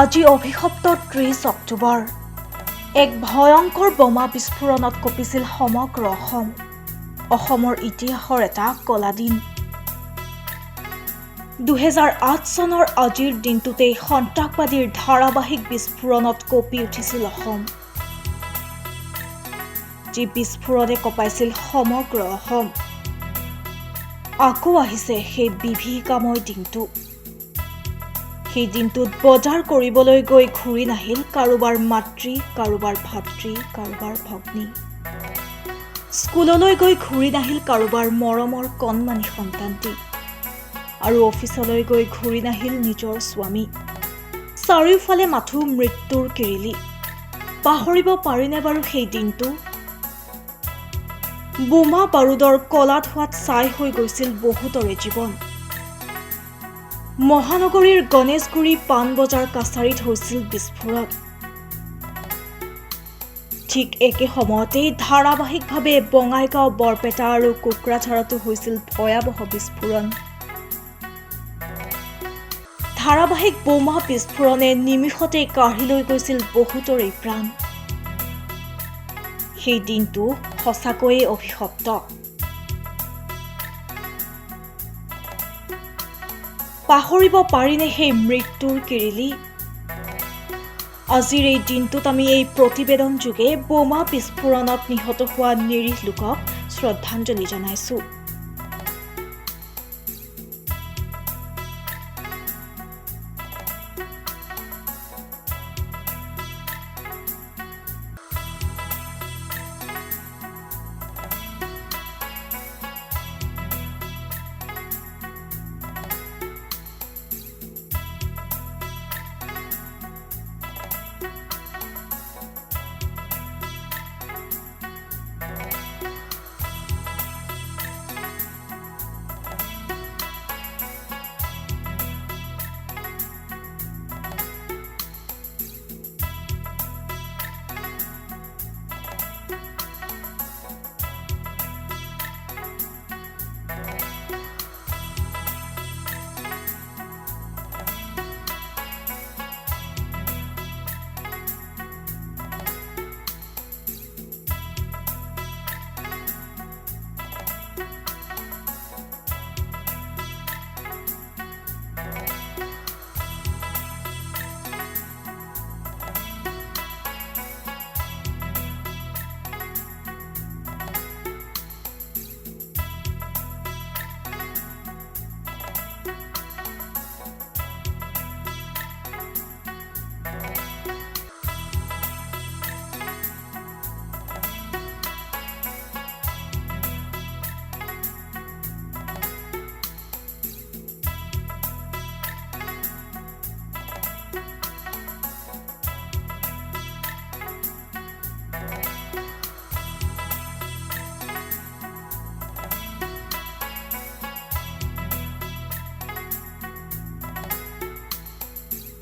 আজি অভিশপ্ত ৩০ অক্টোবৰ এক ভয়ংকৰ বোমা বিস্ফোৰণত কঁপিছিল সমগ্ৰ অসম। অসমৰ ইতিহাসৰ এটা কলা দিন। ২০০৮ চনৰ আজিৰ দিনটোতেই সন্ত্ৰাসবাদীৰ ধাৰাবাহিক বিস্ফোৰণত কঁপি উঠিছিল অসম। যি বিস্ফোৰণে কঁপাইছিল সমগ্ৰ অসম। আকৌ আহিছে সেই বিভীষিকাময় দিনটো। সেই দিনটোত বজাৰ কৰিবলৈ গৈ ঘূৰি নাহিল কাৰোবাৰ মাতৃ, কাৰোবাৰ ভাতৃ, কাৰোবাৰ ভগ্নী। স্কুললৈ গৈ ঘূৰি নাহিল কাৰোবাৰ মৰমৰ কণমানি সন্তানটি। আৰু অফিচলৈ গৈ ঘূৰি নাহিল নিজৰ স্বামী। চাৰিওফালে মাথো মৃত্যুৰ কিৰিলি। পাহৰিব পাৰিনে বাৰু সেই দিনটো? বোমা বাৰুদৰ কলা ধোঁৱাত ছাই হৈ গৈছিল বহুতৰে জীৱন। মহানগৰীৰ গণেশগুৰি পাণ বজাৰ কাছাৰীত হৈছিল বিস্ফোৰণ। ঠিক একে সময়তেই ধাৰাবাহিকভাৱে বঙাইগাঁও, বৰপেটা আৰু কোকৰাঝাৰতো হৈছিল ভয়াৱহ বিস্ফোৰণ। ধাৰাবাহিক বোমা বিস্ফোৰণে নিমিষতে কাঢ়ি লৈ গৈছিল বহুতৰে প্ৰাণ। সেই দিনটো সঁচাকৈয়ে অভিশপ্ত। পাহৰিব পাৰিনে সেই মৃত্যুৰ কিৰিলি? আজিৰ এই দিনটোত আমি এই প্ৰতিবেদন যোগে বোমা বিস্ফোৰণত নিহত হোৱা নিৰীহ লোকক শ্ৰদ্ধাঞ্জলি জনাইছো।